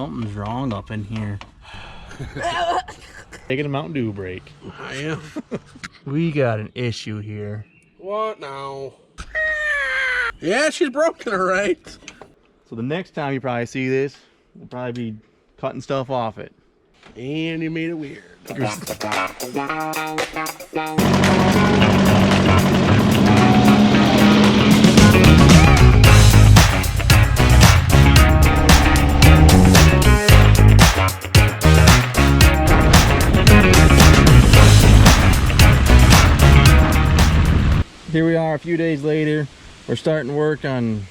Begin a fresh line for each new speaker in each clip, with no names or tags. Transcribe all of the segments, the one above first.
Something's wrong up in here. Taking a Mountain Dew break.
I am.
We got an issue here.
What now? Yeah, she's broken, all right.
So the next time you probably see this, we'll probably be cutting stuff off it.
And you made it weird.
Here we are a few days later. We're starting to work on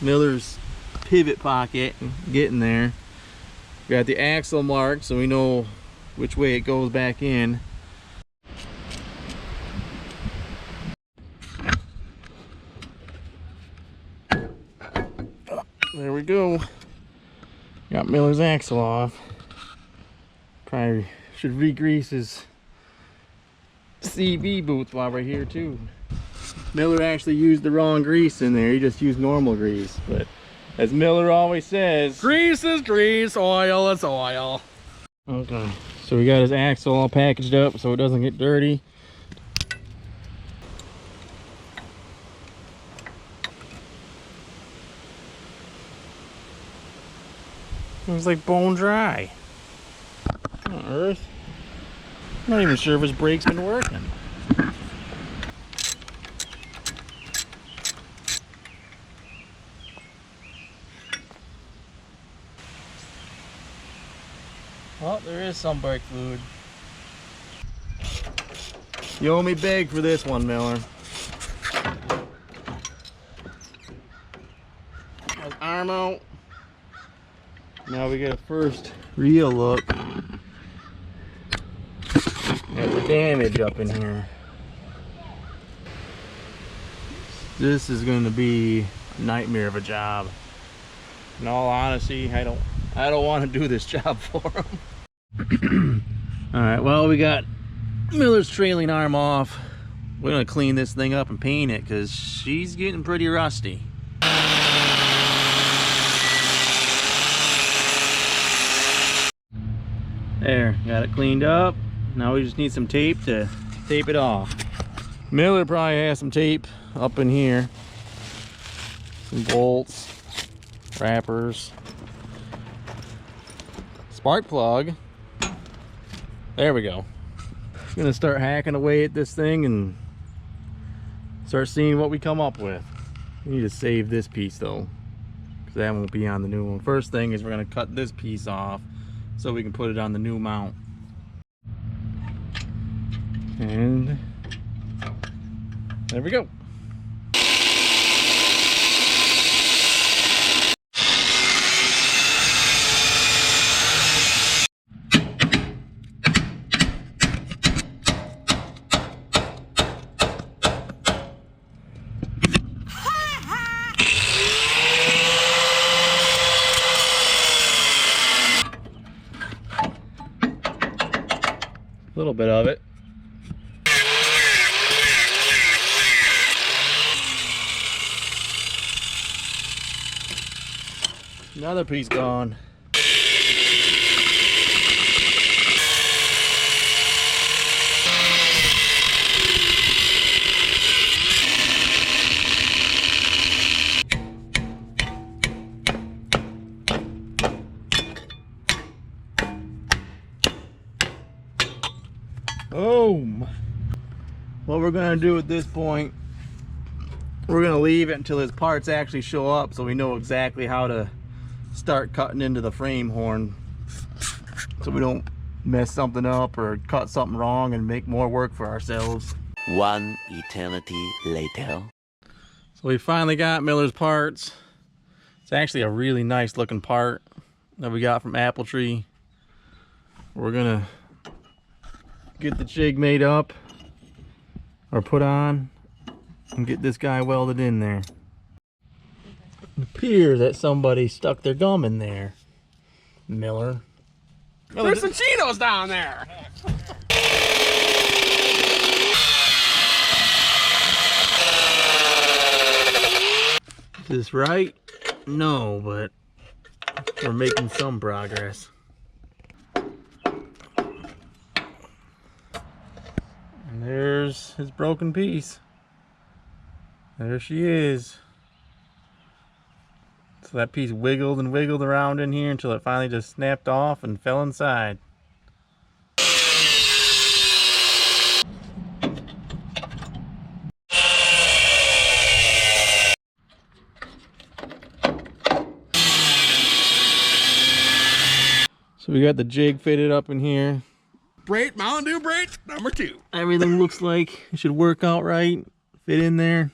Miller's pivot pocket, getting there. We got the axle marked so we know which way it goes back in. There we go. Got Miller's axle off. Probably should re-grease his CV boots while we're here too. Miller actually used the wrong grease in there. He just used normal grease, but as Miller always says,
Grease is grease, oil is oil.
okay, so we got his axle all packaged up so it doesn't get dirty. It was like bone dry. What on earth? I'm not even sure if his brake's been working. Well, there is some brake fluid. You owe me big for this one, Miller. His arm out. Now we get a first real look at the damage up in here. This is going to be a nightmare of a job. In all honesty, I don't want to do this job for him. All right, well, we got Miller's trailing arm off. We're gonna clean this thing up and paint it because she's getting pretty rusty. There, got it cleaned up. Now we just need some tape to tape it off. Miller probably has some tape up in here. Some bolts, wrappers, spark plug. There we go. I'm gonna start hacking away at this thing and start seeing what we come up with. We need to save this piece though, because that won't be on the new one. First thing is we're gonna cut this piece off so we can put it on the new mount. And there we go. A little bit of it. Another piece gone. Boom. What we're gonna do at this point, we're gonna leave it until his parts actually show up so we know exactly how to start cutting into the frame horn so we don't mess something up or cut something wrong and make more work for ourselves.
One eternity later.
So we finally got Miller's parts. It's actually a really nice looking part that we got from Apple Tree. We're gonna get the jig made up or put on and get this guy welded in there. It appears that somebody stuck their gum in there. Miller.
There's some Cheetos down there.
Is this right? No, but We're making some progress. And there's his broken piece. There she is. So that piece wiggled and wiggled around in here until it finally just snapped off and fell inside. So we got the jig fitted up in here.
Brake, Mountain Dew brake, number 2.
Everything looks like it should work out right, fit in there.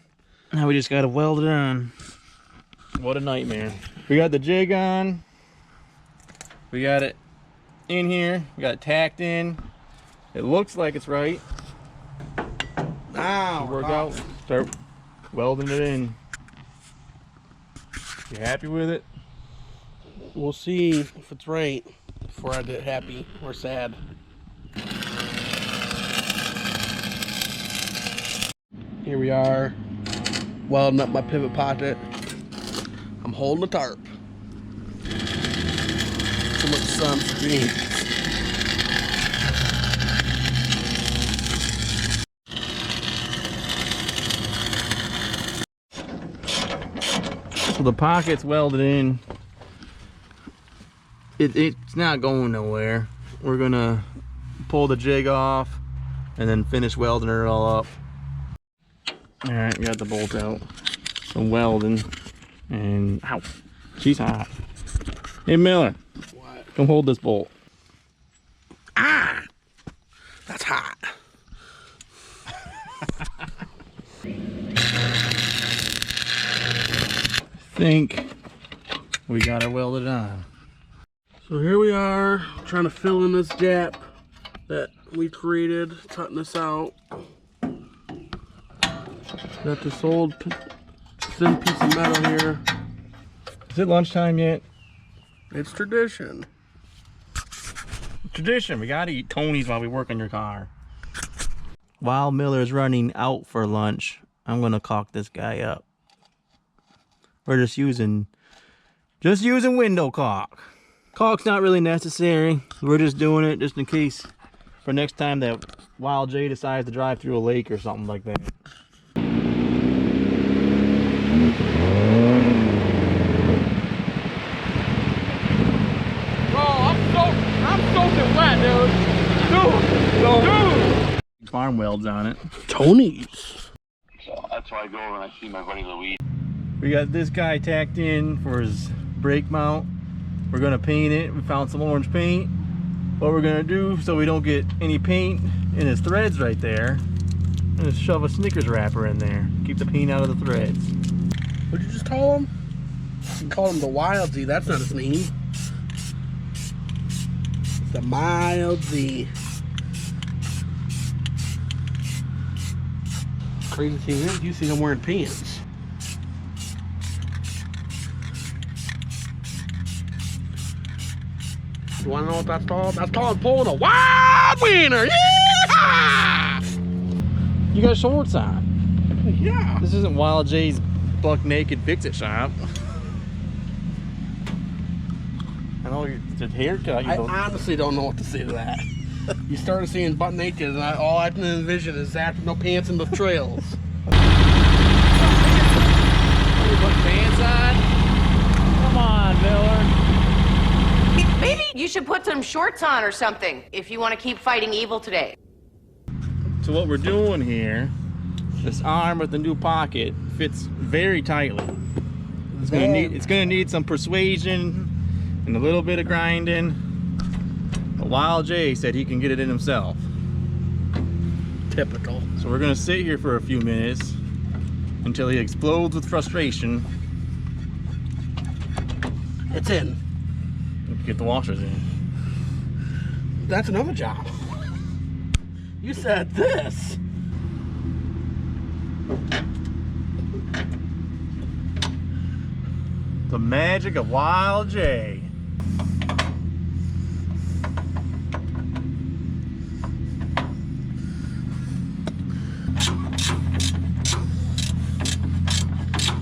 Now we just gotta weld it on. What a nightmare. We got the jig on. We got it in here. We got it tacked in. It looks like it's right.
Now,
Work out, start welding it in. You happy with it?
we'll see if it's right before I get happy or sad. Here we are, welding up my pivot pocket. I'm holding a tarp. Too much sun for me.
So the pocket's welded in. It's not going nowhere. We're gonna pull the jig off and then finish welding it all up. All right, we got the bolt out. Some welding, and ow, she's hot. Hey Miller,
What?
come hold this bolt.
Ah! That's hot.
I think we got it welded on.
So here we are, trying to fill in this gap that we created, cutting this out. Got this old thin piece of metal here.
Is it lunchtime yet?
It's tradition.
Tradition, we gotta eat Tony's while we work on your car. While Miller's running out for lunch, I'm gonna caulk this guy up. We're just using window caulk. Caulk's not really necessary. We're just doing it just in case for next time that Wild J decides to drive through a lake or something like that. I'm soaking wet, dude. Farm welds on it.
Tony's.
So that's why I go when I see my buddy Louise.
We got this guy tacked in for his brake mount. We're gonna paint it. We found some orange paint. What we're gonna do so we don't get any paint in his threads right there, and just shove a Snickers wrapper in there. Keep the paint out of the threads.
What'd you just call him? You called him the Wild Z. That's not his name. It's the Mild Z. Crazy thing is, you see him wearing pants. You wanna know what that's called? That's called pulling a wild wiener. Yeah!
You got shorts on.
Yeah.
This isn't Wild J's buck naked fix-it shop. I know it's a haircut.
I honestly don't know what to say to that. You started seeing butt naked, and all I can envision is that with no pants in the trails.
You put pants on? Come on, Miller.
Maybe you should put some shorts on or something if you want to keep fighting evil today.
So what we're doing here, this arm with the new pocket fits very tightly. It's gonna need some persuasion and a little bit of grinding. But Wild J said he can get it in himself.
Typical.
So we're gonna sit here for a few minutes until he explodes with frustration.
It's in.
Get the washers in.
That's another job. You said this.
The magic of Wild J.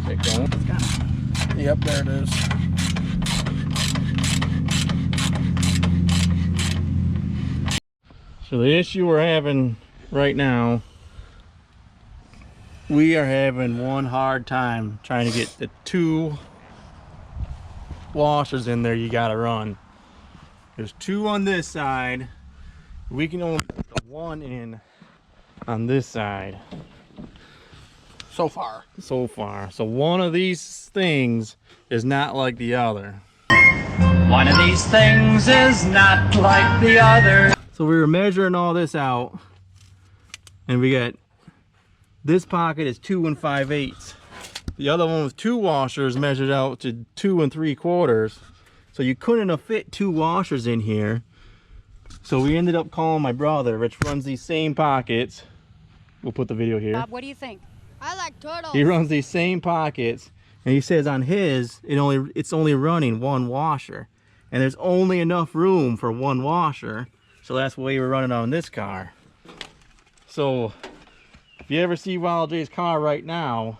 Get going.
Yep, there it is.
So the issue we're having right now, we are having one hard time trying to get the 2 washers in there you gotta run. There's 2 on this side. We can only put 1 in on this side.
So far.
So far. So one of these things is not like the other.
One of these things is not like the other.
So we were measuring all this out, and we got this pocket is 2 5/8. The other one with 2 washers measured out to 2 3/4. So you couldn't have fit 2 washers in here. So we ended up calling my brother, which runs these same pockets. We'll put the video here.
Bob, what do you think? I like turtles.
He runs these same pockets, and he says on his it's only running 1 washer, and there's only enough room for 1 washer. So that's the way we're running on this car. So if you ever see Wild J's car right now,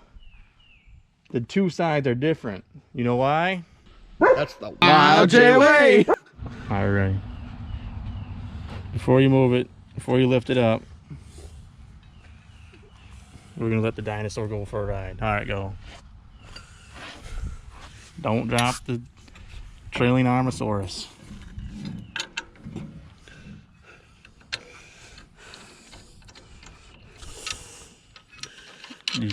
the 2 sides are different. You know why?
That's the Wild J way.
All right. Before you move it, before you lift it up, we're gonna let the dinosaur go for a ride. All right, go. Don't drop the trailing Armosaurus. You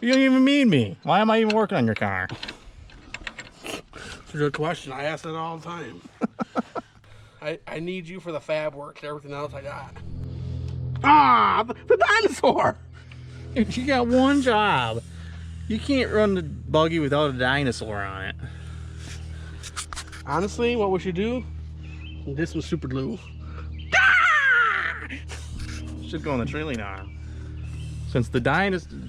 don't even mean me. Why am I even working on your car?
It's a good question. I ask that all the time. I need you for the fab work. Everything else I got. Ah, the dinosaur.
If you got 1 job, you can't run the buggy without a dinosaur on it.
Honestly, what we should do? This was super glue.
Should go on the trailing arm. Since the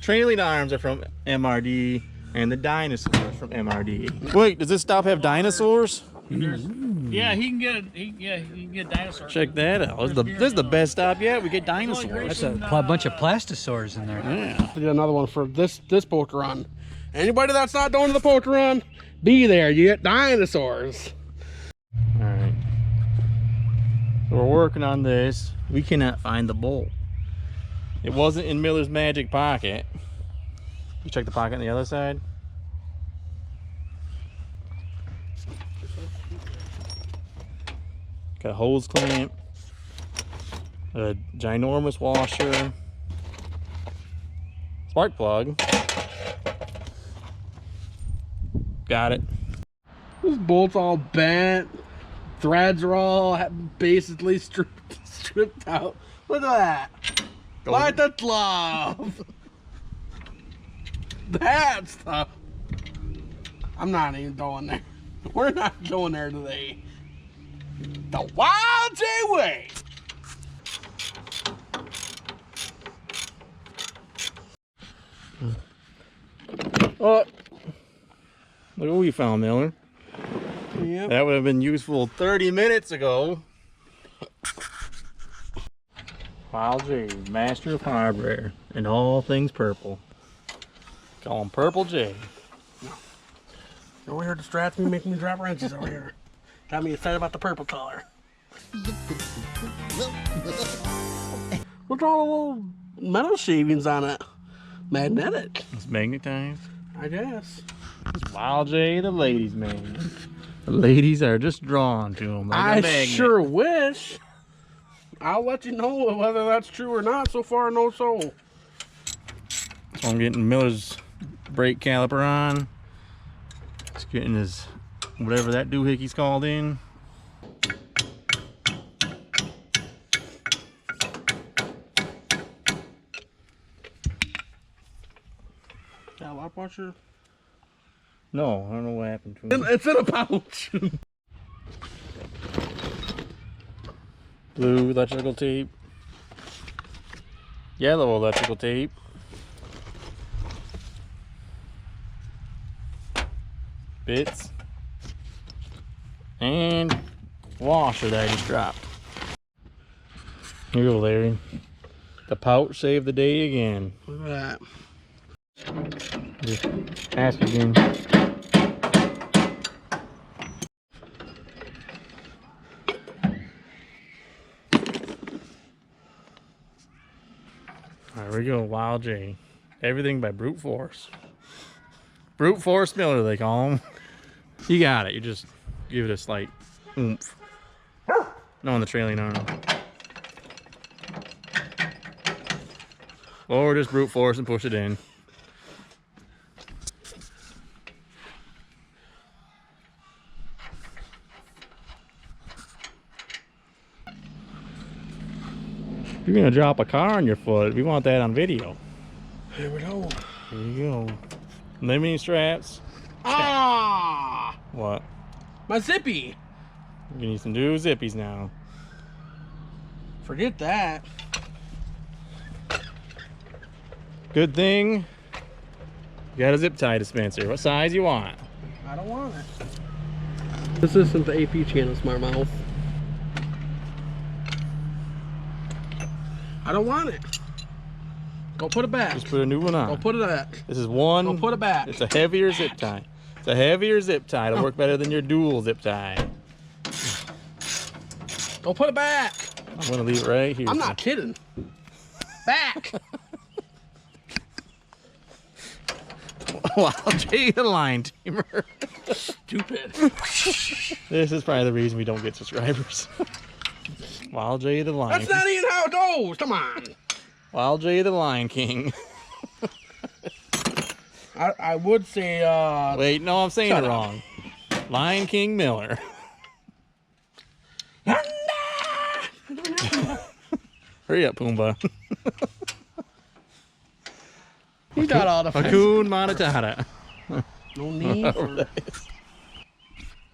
trailing arms are from MRD and the dinosaurs from MRD. Wait, does this stop have dinosaurs?
Yeah, he can get dinosaurs.
Check that out. This is the best stop yet. We get dinosaurs.
That's
A bunch of plastosaurs in there.
Yeah.
I did another one for this poker run. Anybody that's not going to the poker run, be there. You get dinosaurs.
All right. So we're working on this. We cannot find the bolt. It wasn't in Miller's magic pocket. You check the pocket on the other side. Got a hose clamp, a ginormous washer, spark plug. Got it.
This bolt's all bent. Threads are all basically stripped out. Look at that. Like the glove. That stuff. I'm not even going there. We're not going there today. The Wild J way.
Oh, look what we found, Miller.
Yep.
That would have been useful 30 minutes ago. Wild J, master of hardware and all things purple. Call him Purple J.
You're over here distracting me, making me drop wrenches over here. Got me excited about the purple color. Look at all the little metal shavings on it. Magnetic,
It's magnetized.
I guess.
It's Wild J, the ladies' man. The ladies are just drawn to him like a
I
magnet.
sure wish. I'll let you know whether that's true or not. So far, no so.
So I'm getting Miller's brake caliper on. He's getting his, whatever that doohickeys called in.
Got a lock washer?
No, I don't know what happened to him.
It's in a pouch.
Blue electrical tape. Yellow electrical tape. Bits. And washer that I just dropped. Here you go, Larry. The pouch saved the day again.
Look at that.
Just ask again. we go, Wild J. Everything by brute force. Brute force Miller, they call him. You got it. You just give it a slight oomph. No on the trailing arm. Or just brute force and push it in. You're gonna drop a car on your foot. We want that on video.
Here we go.
There you go. Limiting straps.
Ah!
What?
My zippy.
You need some new zippies now.
Forget that.
Good thing you got a zip tie dispenser. What size you want?
I don't want it. This isn't the AP channel, smart mouth. I don't want it. Go put it back.
Just put a new one on.
Go put it back.
This is one.
Go put it back.
It's a heavier zip tie. It's a heavier zip tie. It'll work better than your dual zip tie.
Go put it back.
I'm gonna leave it right here.
I'm not kidding. Back.
Wow, Jay the line tamer.
Stupid.
This is probably the reason we don't get subscribers. Wild J the Lion.
That's not even how it goes. Come on.
Wild J the Lion King.
I would say.
Wait, no, I'm saying
Shut
it
up.
wrong. Lion King Miller. Hurry up, Pumbaa.
You got all the
Hakun Matata.
No need for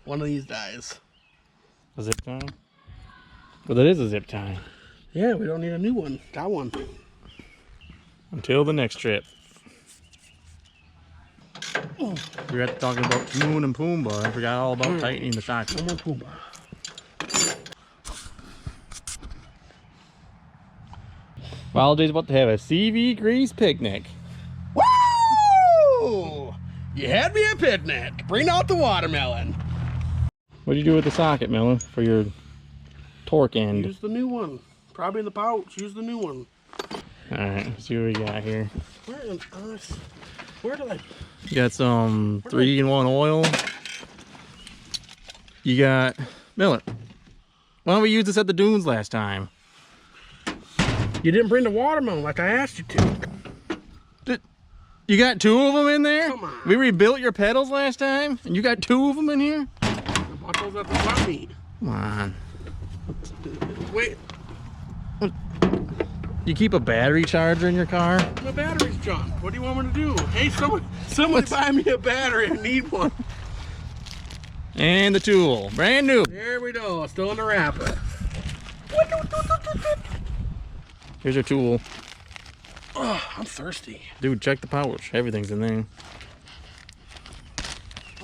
one of these guys.
A zip tie? Well, that is a zip tie.
Yeah, we don't need a new one. Got one.
Until the next trip. We were talking about Timon and Pumbaa. I forgot all about tightening the shock.
No more Pumbaa.
Wild J's about to have a CV grease picnic.
Woo! You had me a picnic. Bring out the watermelon.
What do you do with the socket, Miller, for your torque end?
Use the new one. Probably in the pouch. Use the new one.
Alright, let's see what we got here.
Where on earth? Where did I?
You got some 3-in-1 oil. You got Miller. Why don't we use this at the dunes last time?
You didn't bring the watermelon like I asked you to.
You got 2 of them in there?
Come on.
We rebuilt your pedals last time, and you got 2 of them in here?
I bought those at the swap meet.
Come on.
Wait,
You keep a battery charger in your car?
my battery's junk. What do you want me to do? Hey, somebody buy me a battery. I need one.
And the tool, brand new.
There we go. Still in the wrapper.
Here's your tool.
Oh, I'm thirsty.
Dude, check the pouch. Everything's in there.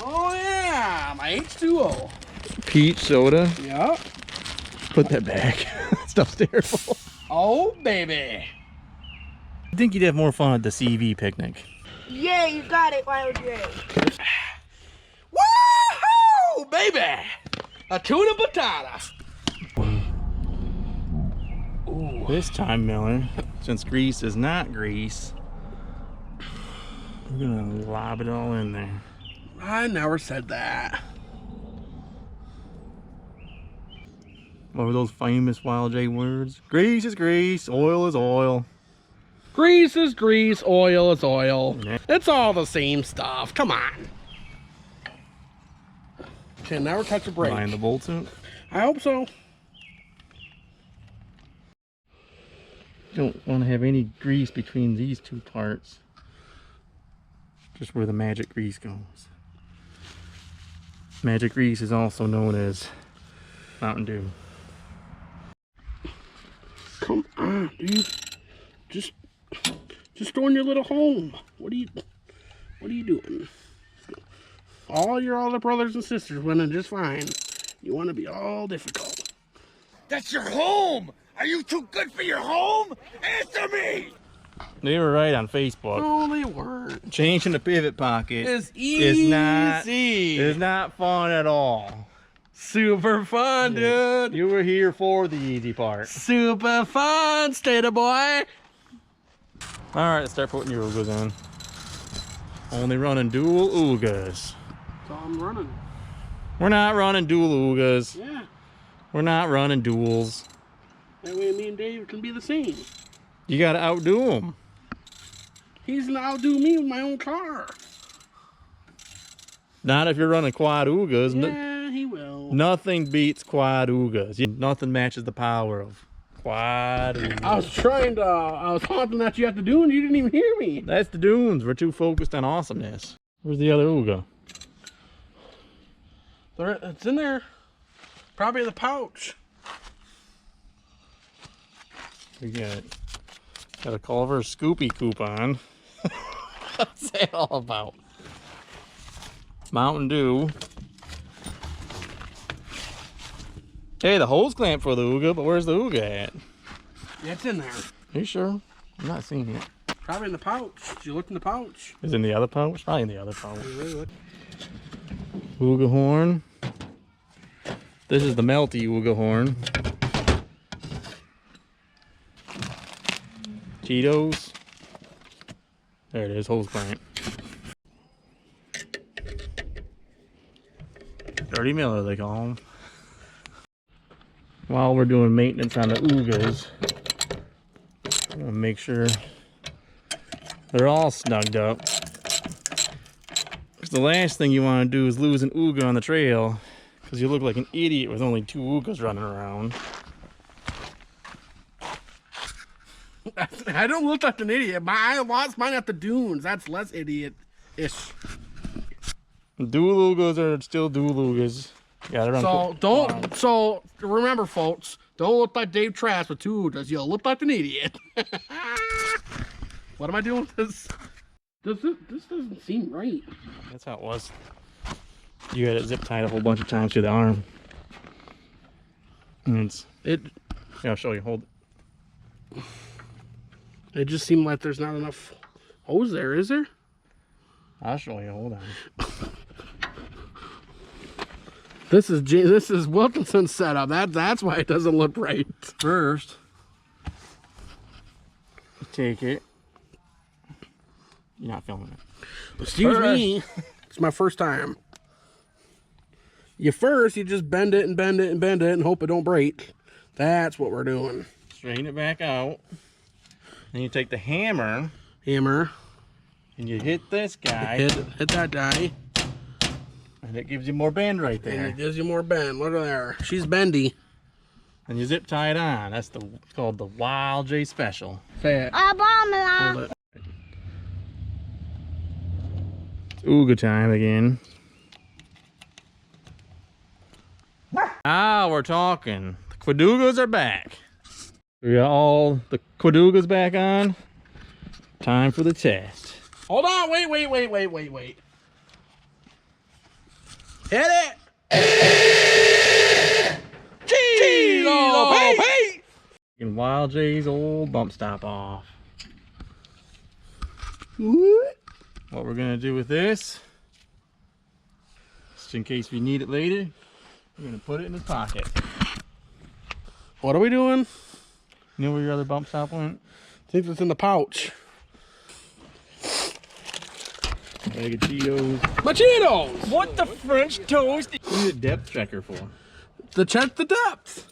Oh yeah, my H2O.
Peach soda.
Yep.
Put that back. Stuff's terrible.
Oh baby.
I think you'd have more fun at the CV picnic.
Yeah, you got it, YOJ.
Woohoo, baby! A tuna patata.
This time, Miller, since grease is not grease, we're gonna lob it all in there.
I never said that.
What were those famous Wild J words? Grease is grease, oil is oil.
Grease is grease, oil is oil.
Yeah.
It's all the same stuff. Come on. Can never touch a brake.
Line the bolts in.
I hope so.
Don't want to have any grease between these 2 parts. Just where the magic grease goes. Magic grease is also known as Mountain Dew.
Come on, dude. Just go in your little home. What are you doing? All your other brothers and sisters went in just fine. You want to be all difficult.
That's your home! Are you too good for your home? Answer me!
They were right on Facebook.
No, they weren't.
Changing the pivot pocket
It's easy.
is not fun at all.
Super fun, dude.
You were here for the easy part.
Super fun, Stater boy.
All right, let's start putting your Ugas in. Only running dual Ugas.
That's all I'm running.
We're not running dual Ugas.
Yeah.
We're not running duels.
That way me and Dave can be the same.
You gotta outdo him.
He's gonna outdo me with my own car.
Not if you're running quad Ugas.
Yeah, he will.
Nothing beats quad Ugas. Nothing matches the power of quad Ugas.
I was taunting at you at the dune, you didn't even hear me.
That's the dunes. We're too focused on awesomeness. Where's the other Uga?
It's in there. Probably in the pouch.
We got a Culver Scoopy coupon. What's that all about? Mountain Dew. Hey, the hose clamp for the Uga, but where's the Uga at?
Yeah, it's in there.
Are you sure? I'm not seeing it.
Probably in the pouch. Did you look in the pouch?
Is it in the other pouch? Probably in the other pouch. Uga horn. This is the melty Uga horn. Cheetos. There it is, hose clamp. Dirty Miller, they call them. While we're doing maintenance on the Ugas, I'm gonna make sure they're all snugged up. Because the last thing you want to do is lose an Uga on the trail, because you look like an idiot with only 2 Ugas running around.
I don't look like an idiot. I lost mine at the dunes. That's less idiot-ish.
Dual Ugas are still dual Ugas. Got it on.
So remember, folks, don't look like Dave Trask with 2 Ugas. You'll look like an idiot. What am I doing with this? This doesn't seem right.
That's how it was. You had it zip tied a whole bunch of times to the arm. And yeah, I'll show you. Hold it.
It just seemed like there's not enough hose there, is there?
I'll show you. Hold on.
This is Wilkinson's setup. That's why it doesn't look right.
First, take it. You're not filming it.
Excuse me. It's my first time. You just bend it and bend it and bend it and hope it don't break. That's what we're doing.
Straighten it back out. Then you take the hammer.
And
you hit this guy.
Hit that guy.
And it gives you more bend right there.
And it gives you more bend. Look at there. She's bendy.
And you zip tie it on. That's called the Wild J Special.
Say it.
Obama.
Hold it.
It's Uga time again. Now we're talking. The Quadugas are back. We got all the Quadugas back on. Time for the test.
Hold on. Wait. Hit it. Gee, Pete.
Getting Wild J's old bump stop off. What we're gonna do with this, just in case we need it later, we're gonna put it in his pocket.
What are we doing?
You know where your other bump stop went?
I think it's in the pouch.
Bag of Cheetos.
My Cheetos!
What the French toast? What is a depth checker for?
To check the depth.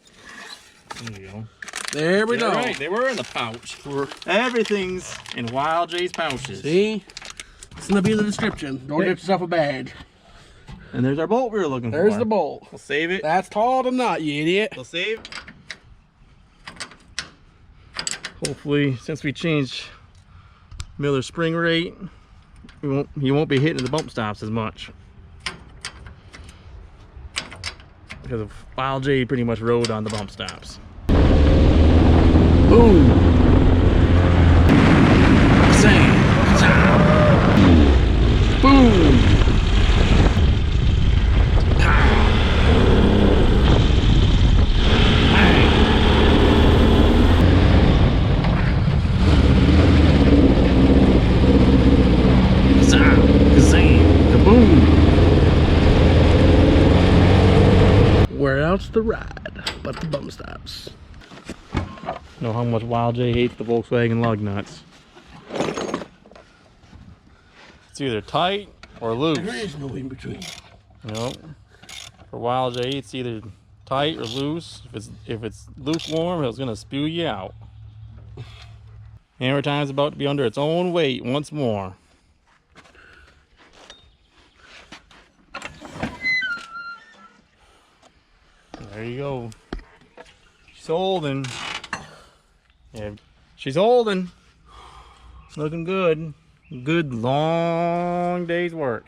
There you go.
There we go.
Right, they were in the pouch. Everything's in Wild J's pouches.
See? It's gonna be in the description. Don't get yourself a bag.
And there's our bolt we were looking for.
There's the bolt.
We'll save it.
That's tall to nut, you idiot.
We'll save. Hopefully, since we changed Miller's spring rate, he won't be hitting the bump stops as much. Because of Wild J pretty much rode on the bump stops.
Boom.
Same.
Boom. Where else to ride but the bump stops?
Know how much Wild J hates the Volkswagen lug nuts. It's either tight or loose.
There is no in between.
Nope. For Wild J, it's either tight or loose. If it's lukewarm, it's gonna spew you out. Hammer time's about to be under its own weight once more. There you go. She's holding. Yeah, she's holding. Looking good. Good long day's work.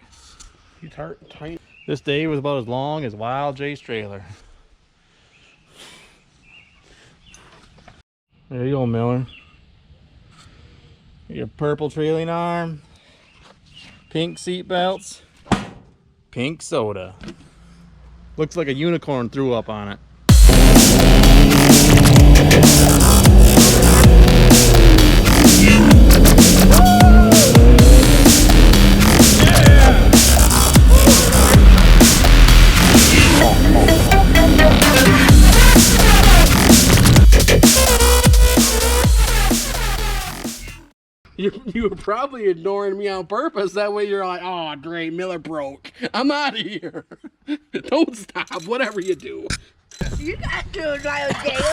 It's tight.
This day was about as long as Wild J's trailer. There you go, Miller. Your purple trailing arm, pink seat belts, pink soda. Looks like a unicorn threw up on it.
You were probably ignoring me on purpose. That way you're like, oh, great, Miller broke. I'm out of here. Don't stop, whatever you do.
You got to, Wild J.